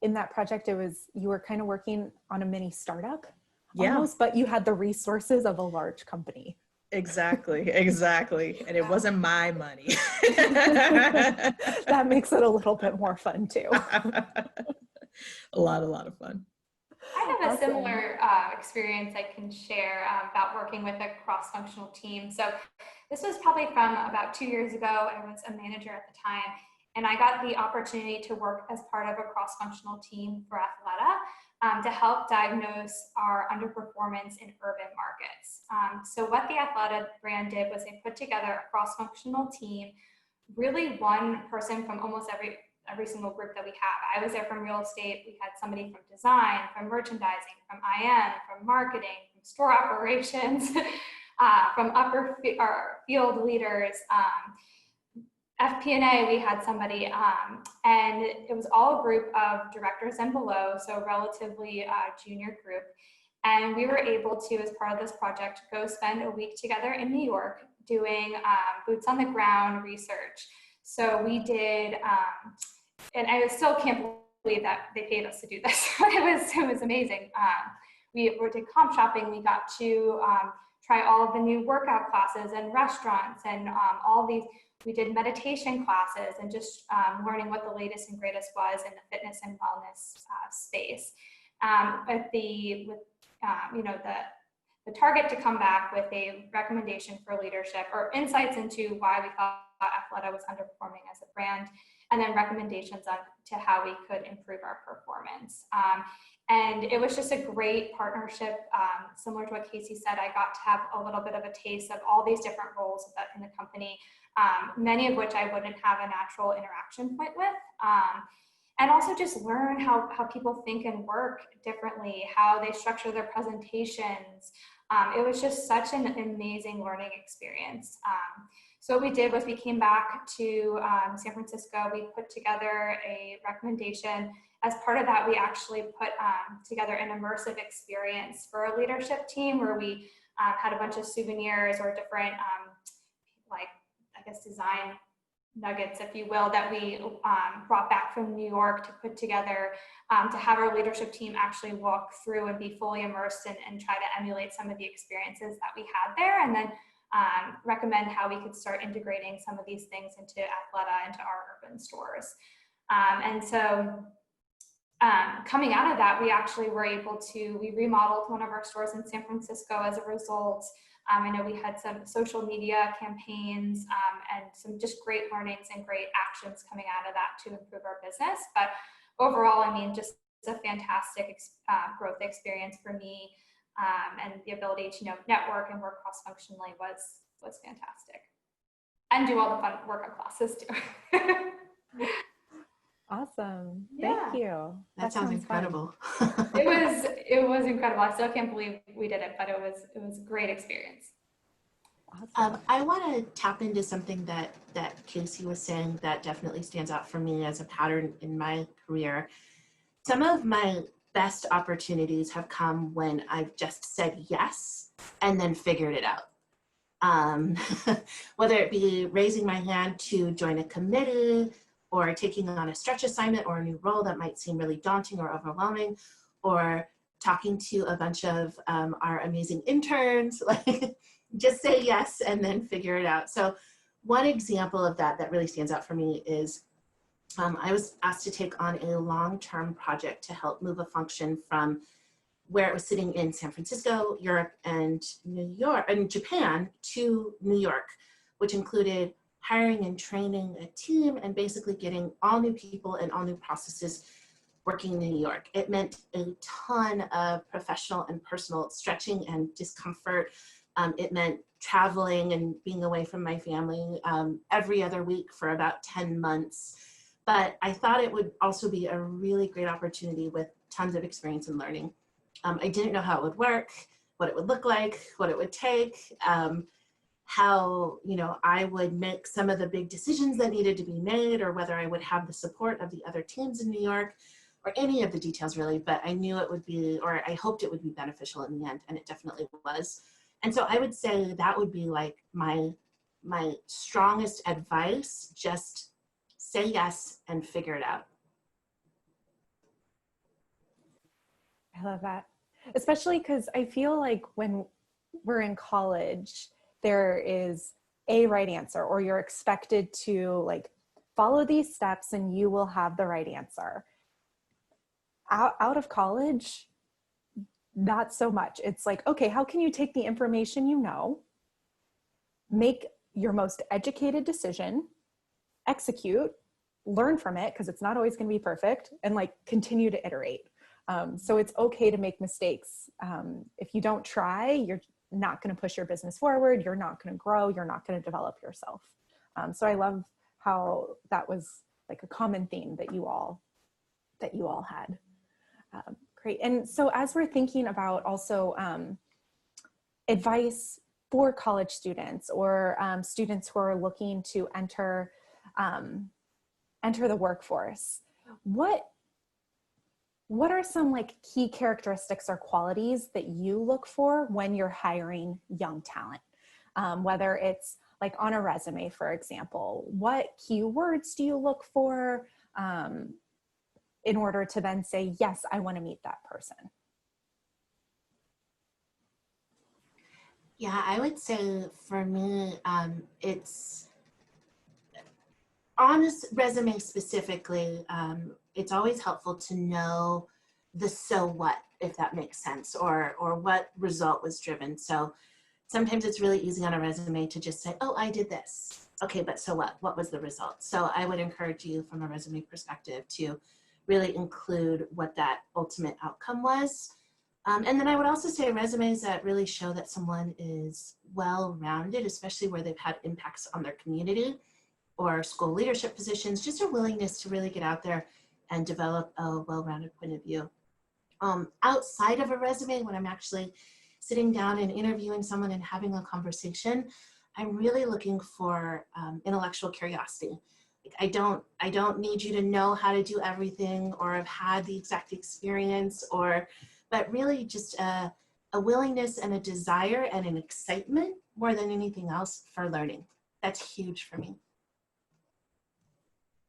in that project, you were kind of working on a mini startup almost, but you had the resources of a large company. Exactly, exactly. And it wasn't my money. That makes it a little bit more fun too. A lot of fun. I have a Awesome. similar experience I can share about working with a cross-functional team. So this was probably from about 2 years ago. I was a manager at the time, and I got the opportunity to work as part of a cross-functional team for Athleta to help diagnose our underperformance in urban markets. So what the Athleta brand did was they put together a cross-functional team, really one person from almost every single group that we have. I was there from real estate. We had somebody from design, from merchandising, from IM, from marketing, from store operations, from upper field leaders, FP&A, we had somebody, and it was all a group of directors and below, so relatively junior group. And we were able to, as part of this project, go spend a week together in New York doing boots on the ground research. So we did, and I still can't believe that they paid us to do this, but it was amazing. We did comp shopping. We got to try all of the new workout classes and restaurants and all these. We did meditation classes and just learning what the latest and greatest was in the fitness and wellness space. The target to come back with a recommendation for leadership or insights into why we thought Athleta was underperforming as a brand, and then recommendations on to how we could improve our performance. And it was just a great partnership. Similar to what Casey said, I got to have a little bit of a taste of all these different roles in the company, many of which I wouldn't have a natural interaction point with. And also just learn how people think and work differently, how they structure their presentations. It was just such an amazing learning experience. So what we did was we came back to San Francisco. We put together a recommendation. As part of that, we actually put together an immersive experience for a leadership team where we had a bunch of souvenirs or different, design nuggets, if you will, that we brought back from New York to put together to have our leadership team actually walk through and be fully immersed and try to emulate some of the experiences that we had there, and then recommend how we could start integrating some of these things into Athleta, into our urban stores. And so coming out of that, we actually were able to, we remodeled one of our stores in San Francisco as a result. I know we had some social media campaigns and some just great learnings and great actions coming out of that to improve our business. But overall, I mean, just a fantastic growth experience for me, and the ability to network and work cross-functionally was fantastic. And do all the fun workout classes too. Awesome. Yeah. Thank you. That sounds incredible. It was incredible. I still can't believe we did it, but it was a great experience. Awesome. I want to tap into something that Casey was saying that definitely stands out for me as a pattern in my career. Some of my best opportunities have come when I've just said yes and then figured it out. Whether it be raising my hand to join a committee, or taking on a stretch assignment or a new role that might seem really daunting or overwhelming, or talking to a bunch of our amazing interns, like just say yes and then figure it out. So one example of that really stands out for me is I was asked to take on a long-term project to help move a function from where it was sitting in San Francisco, Europe, and New York, and Japan to New York, which included hiring and training a team and basically getting all new people and all new processes working in New York. It meant a ton of professional and personal stretching and discomfort. It meant traveling and being away from my family every other week for about 10 months. But I thought it would also be a really great opportunity with tons of experience and learning. I didn't know how it would work, what it would look like, what it would take, how I would make some of the big decisions that needed to be made, or whether I would have the support of the other teams in New York, or any of the details really, but I knew it would be, or I hoped it would be beneficial in the end, and it definitely was. And so I would say that would be like my strongest advice, just say yes and figure it out. I love that. Especially because I feel like when we're in college, there is a right answer, or you're expected to like follow these steps and you will have the right answer. Out of college, not so much. It's like, okay, how can you take the information you know, make your most educated decision, execute, learn from it, because it's not always going to be perfect, and like continue to iterate. So it's okay to make mistakes. If you don't try, you're not going to push your business forward. You're not going to grow. You're not going to develop yourself. So I love how that was like a common theme that you all had. Great. And so as we're thinking about also advice for college students or students who are looking to enter the workforce, what are some like key characteristics or qualities that you look for when you're hiring young talent? Whether it's like on a resume, for example, what keywords do you look for in order to then say, yes, I want to meet that person? Yeah, I would say for me, it's on this resume specifically, it's always helpful to know the so what, if that makes sense, or what result was driven. So sometimes it's really easy on a resume to just say, oh, I did this. Okay, but so what? What was the result? So I would encourage you from a resume perspective to really include what that ultimate outcome was. And then I would also say resumes that really show that someone is well-rounded, especially where they've had impacts on their community or school leadership positions, just a willingness to really get out there and develop a well-rounded point of view. Outside of a resume, when I'm actually sitting down and interviewing someone and having a conversation, I'm really looking for intellectual curiosity. I don't need you to know how to do everything or have had the exact experience, but really just a willingness and a desire and an excitement more than anything else for learning. That's huge for me.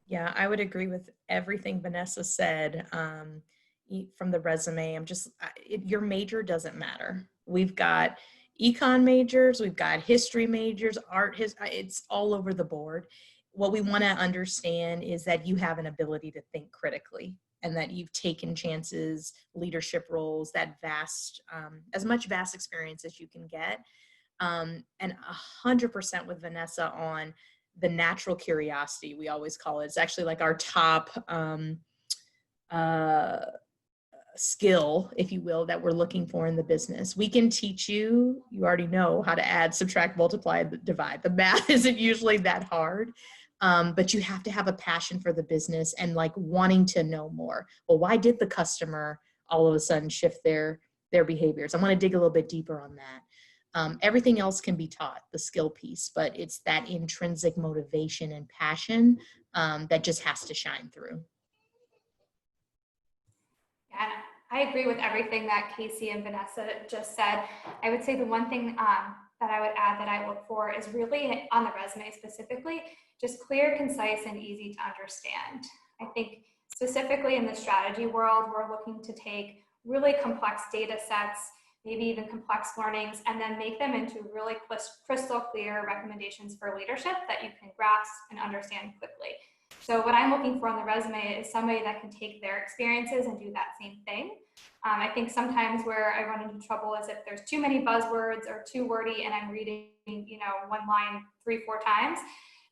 Yeah, I would agree with everything Vanessa said from the resume. Your major doesn't matter. We've got econ majors, we've got history majors, it's all over the board. What we want to understand is that you have an ability to think critically and that you've taken chances, leadership roles, that as much vast experience as you can get. And 100% with Vanessa on the natural curiosity, we always call it. It's actually like our top skill, if you will, that we're looking for in the business. We can teach you, you already know how to add, subtract, multiply, divide. The math isn't usually that hard, but you have to have a passion for the business and like wanting to know more. Well, why did the customer all of a sudden shift their behaviors? I want to dig a little bit deeper on that. Everything else can be taught, the skill piece, but it's that intrinsic motivation and passion that just has to shine through. Yeah, I agree with everything that Casey and Vanessa just said. I would say the one thing that I would add that I look for is really on the resume specifically, just clear, concise, and easy to understand. I think specifically in the strategy world, we're looking to take really complex data sets, maybe even complex learnings, and then make them into really crystal clear recommendations for leadership that you can grasp and understand quickly. So what I'm looking for on the resume is somebody that can take their experiences and do that same thing. I think sometimes where I run into trouble is if there's too many buzzwords or too wordy and I'm reading, one line 3-4 times,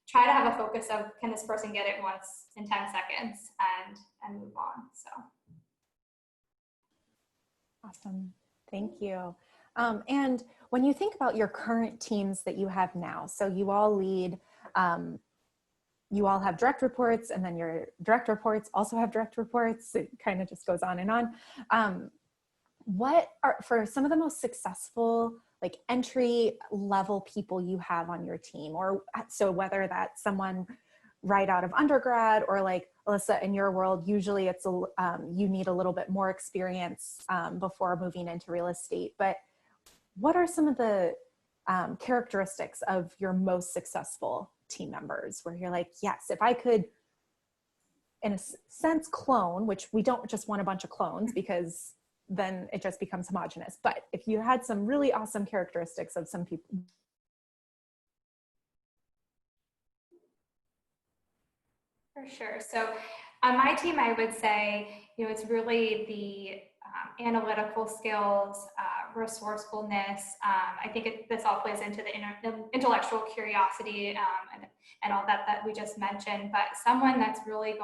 try to have a focus of, can this person get it once in 10 seconds and move on, so. Awesome, thank you. And when you think about your current teams that you have now, so you all lead, you all have direct reports, and then your direct reports also have direct reports. It kind of just goes on and on. What are, for some of the most successful, like entry level people you have on your team, or so whether that's someone right out of undergrad or like Alyssa, in your world, usually it's you need a little bit more experience before moving into real estate. But what are some of the characteristics of your most successful team members where you're like, yes, if I could, in a sense, clone, which we don't just want a bunch of clones because then it just becomes homogenous. But if you had some really awesome characteristics of some people, For sure. So on my team, I would say, it's really the analytical skills, resourcefulness. I think this all plays into the intellectual curiosity and all that we just mentioned. But someone that's really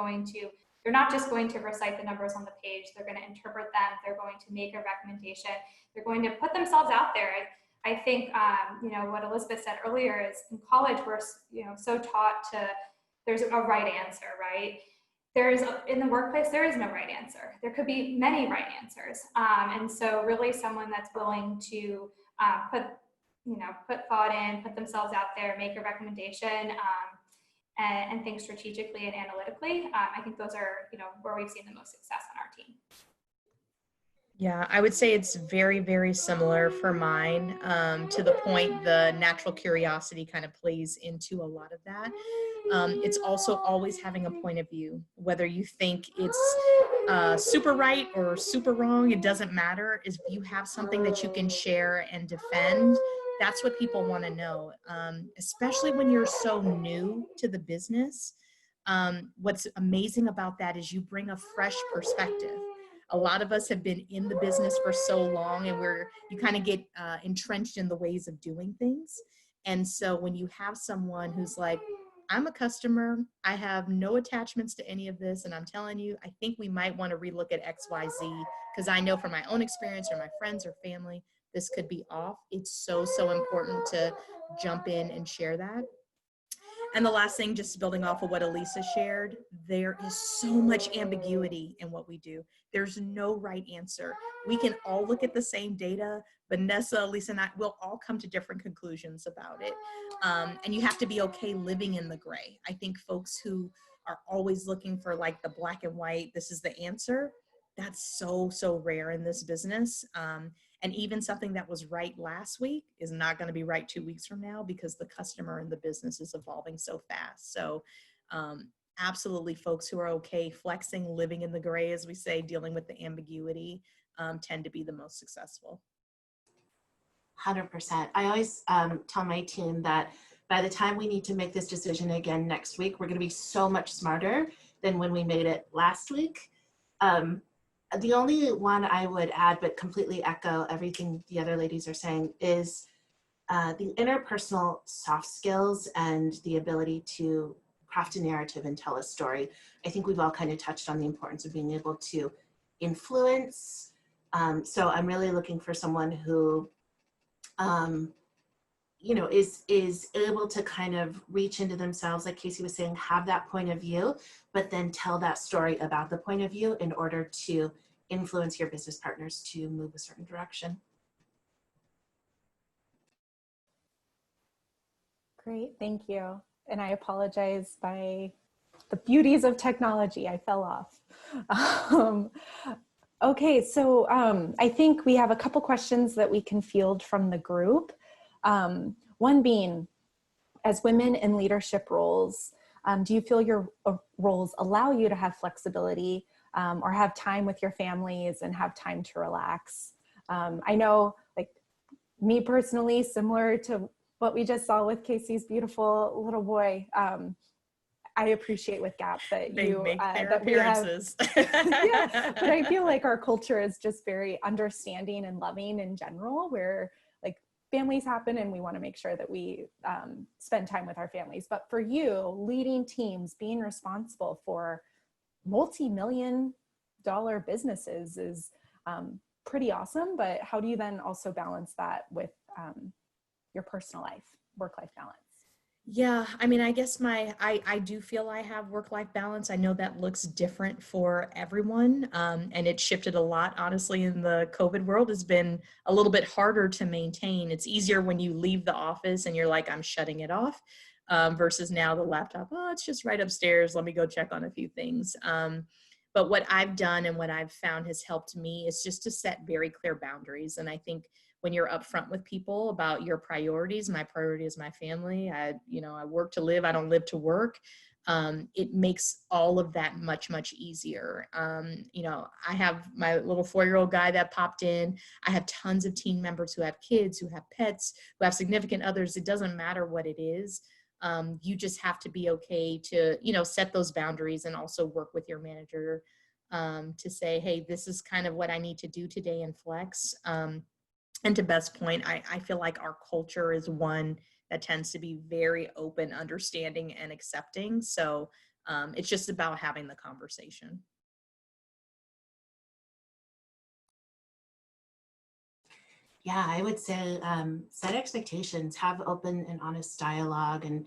they're not just going to recite the numbers on the page. They're going to interpret them. They're going to make a recommendation. They're going to put themselves out there. I think, what Elizabeth said earlier is in college, we're, so taught there's a right answer, right? In the workplace, there is no right answer. There could be many right answers. And so really someone that's willing to put thought in, put themselves out there, make a recommendation, and think strategically and analytically. I think those are, where we've seen the most success on our team. Yeah, I would say it's very, very similar for mine. To the point, the natural curiosity kind of plays into a lot of that. It's also always having a point of view, whether you think it's super right or super wrong, it doesn't matter. If you have something that you can share and defend, that's what people want to know, especially when you're so new to the business. What's amazing about that is you bring a fresh perspective. A lot of us have been in the business for so long, and you kind of get entrenched in the ways of doing things. And so when you have someone who's like, I'm a customer, I have no attachments to any of this, and I'm telling you, I think we might want to relook at XYZ, because I know from my own experience or my friends or family, this could be off. It's so, so important to jump in and share that. And the last thing, just building off of what Elisa shared, there is so much ambiguity in what we do. There's no right answer. We can all look at the same data. Vanessa, Elisa, and I will all come to different conclusions about it. And you have to be okay living in the gray. I think folks who are always looking for like the black and white, this is the answer, that's so, so rare in this business. And even something that was right last week is not going to be right 2 weeks from now, because the customer and the business is evolving so fast. So absolutely, folks who are okay flexing, living in the gray, as we say, dealing with the ambiguity, tend to be the most successful. 100%. I always tell my team that by the time we need to make this decision again next week, we're going to be so much smarter than when we made it last week. The only one I would add, but completely echo everything the other ladies are saying, is the interpersonal soft skills and the ability to craft a narrative and tell a story. I think we've all kind of touched on the importance of being able to influence. So I'm really looking for someone who, is able to kind of reach into themselves, like Casey was saying, have that point of view, but then tell that story about the point of view in order to influence your business partners to move a certain direction. Great, thank you. And I apologize, by the beauties of technology, I fell off. Okay, so I think we have a couple questions that we can field from the group. One being, as women in leadership roles, do you feel your roles allow you to have flexibility or have time with your families and have time to relax? I know, like me personally, similar to what we just saw with Casey's beautiful little boy, I appreciate with Gap that They you make their that we have, appearances. yeah, but I feel like our culture is just very understanding and loving in general, where like families happen and we want to make sure that we spend time with our families. But for you, leading teams, being responsible for multi-million-dollar businesses is pretty awesome. But how do you then also balance that with your personal life, work-life balance? Yeah, I mean, I guess I do feel I have work-life balance. I know that looks different for everyone, and it shifted a lot, honestly, in the COVID world. Has been a little bit harder to maintain. It's easier when you leave the office and you're like, I'm shutting it off, versus now the laptop, oh, it's just right upstairs. Let me go check on a few things. But what I've done and what I've found has helped me is just to set very clear boundaries. And I think when you're upfront with people about your priorities, my priority is my family. I work to live. I don't live to work. It makes all of that much, much easier. I have my little 4-year-old guy that popped in. I have tons of team members who have kids, who have pets, who have significant others. It doesn't matter what it is. You just have to be okay to, set those boundaries and also work with your manager to say, hey, this is kind of what I need to do today and flex. And to Beth's point, I feel like our culture is one that tends to be very open, understanding, and accepting. So it's just about having the conversation. Yeah, I would say set expectations, have open and honest dialogue, and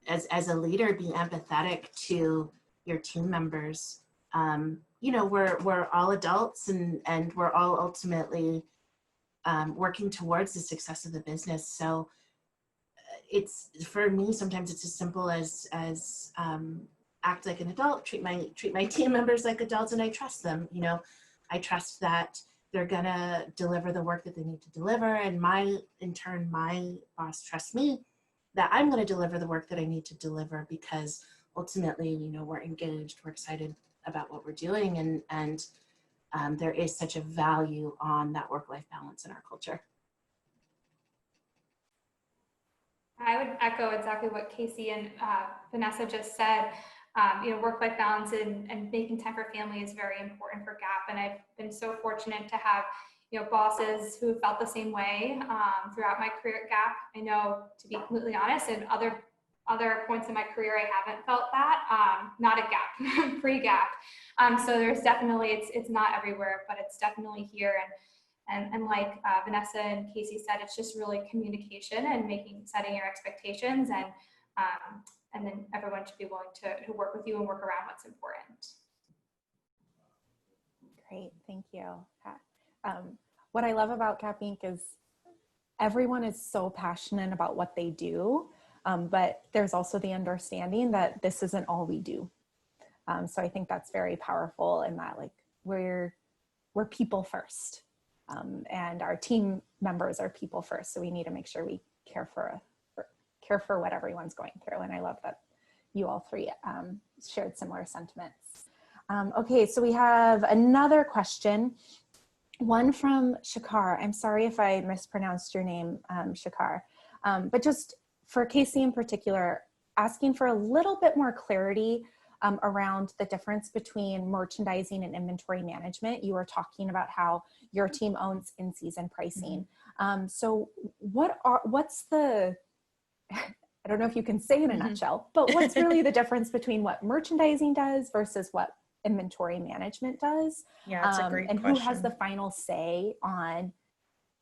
as a leader, be empathetic to your team members. We're all adults, and we're all ultimately working towards the success of the business. So it's, for me, sometimes it's as simple as act like an adult, treat my team members like adults, and I trust them. I trust that they're gonna deliver the work that they need to deliver, and in turn, my boss trusts me that I'm gonna deliver the work that I need to deliver, because ultimately, we're engaged, we're excited about what we're doing, and there is such a value on that work-life balance in our culture. I would echo exactly what Casey and Vanessa just said. Work-life balance and making time for family is very important for GAP. And I've been so fortunate to have, bosses who have felt the same way throughout my career at GAP. I know, to be completely honest, in other points in my career, I haven't felt that. Not at GAP, pre-GAP. So there's definitely, it's not everywhere, but it's definitely here. And like Vanessa and Casey said, it's just really communication and setting your expectations, and then everyone should be willing to work with you and work around what's important. Great, thank you, Kat. What I love about GAP Inc. is everyone is so passionate about what they do, but there's also the understanding that this isn't all we do. So I think that's very powerful in that, like, we're people first. And our team members are people first. So we need to make sure we care for what everyone's going through. And I love that you all three shared similar sentiments. Okay, so we have another question, one from Shakar. I'm sorry if I mispronounced your name, Shakar, but just for Casey in particular, asking for a little bit more clarity around the difference between merchandising and inventory management. You were talking about how your team owns in-season pricing. So what's the, I don't know if you can say in a nutshell, but what's really the difference between what merchandising does versus what inventory management does? Yeah, that's a great and question. Who has the final say on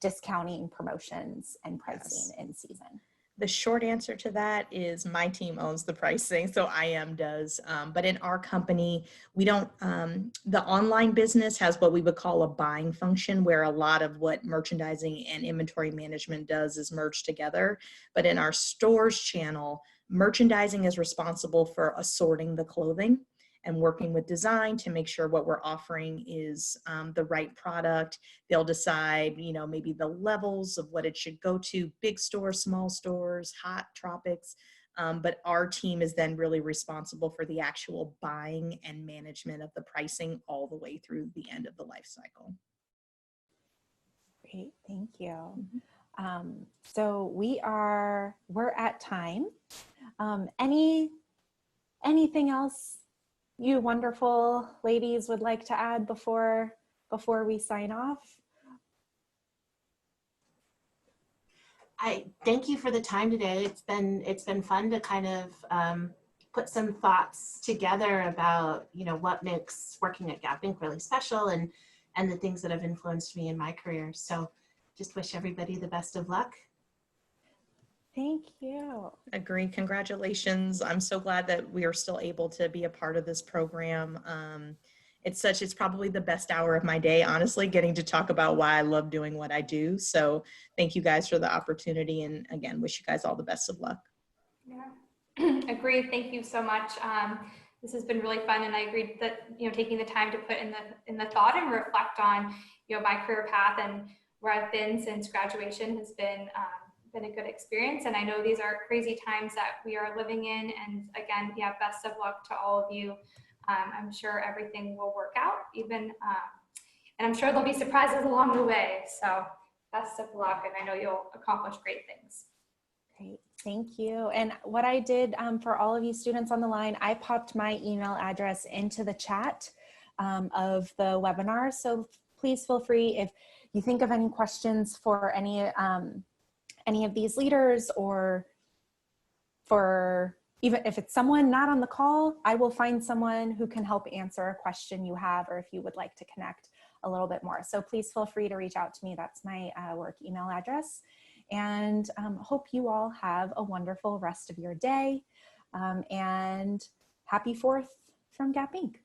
discounting, promotions, and pricing in season? The short answer to that is my team owns the pricing, so IM does. But in our company, we don't, the online business has what we would call a buying function, where a lot of what merchandising and inventory management does is merged together. But in our stores channel, merchandising is responsible for assorting the clothing and working with design to make sure what we're offering is the right product. They'll decide, maybe the levels of what it should go to, big stores, small stores, hot tropics. But our team is then really responsible for the actual buying and management of the pricing all the way through the end of the life cycle. Great, thank you. So we're at time. Anything else you wonderful ladies would like to add before we sign off? I thank you for the time today. It's been fun to kind of put some thoughts together about what makes working at GAP Inc. really special, and the things that have influenced me in my career. So just wish everybody the best of luck. Thank you. Agree. Congratulations. I'm so glad that we are still able to be a part of this program. It's probably the best hour of my day, honestly, getting to talk about why I love doing what I do. So thank you guys for the opportunity. And again, wish you guys all the best of luck. Yeah, agreed. Thank you so much. This has been really fun. And I agreed that, taking the time to put in the thought and reflect on, my career path and where I've been since graduation has been a good experience. And I know these are crazy times that we are living in. And again, best of luck to all of you. I'm sure everything will work out, and I'm sure there'll be surprises along the way. So best of luck, and I know you'll accomplish great things. Great, thank you. And what I did for all of you students on the line, I popped my email address into the chat of the webinar. So please feel free if you think of any questions for any of these leaders, or for even if it's someone not on the call, I will find someone who can help answer a question you have, or if you would like to connect a little bit more. So please feel free to reach out to me. That's my work email address. And hope you all have a wonderful rest of your day, and happy 4th from Gap Inc.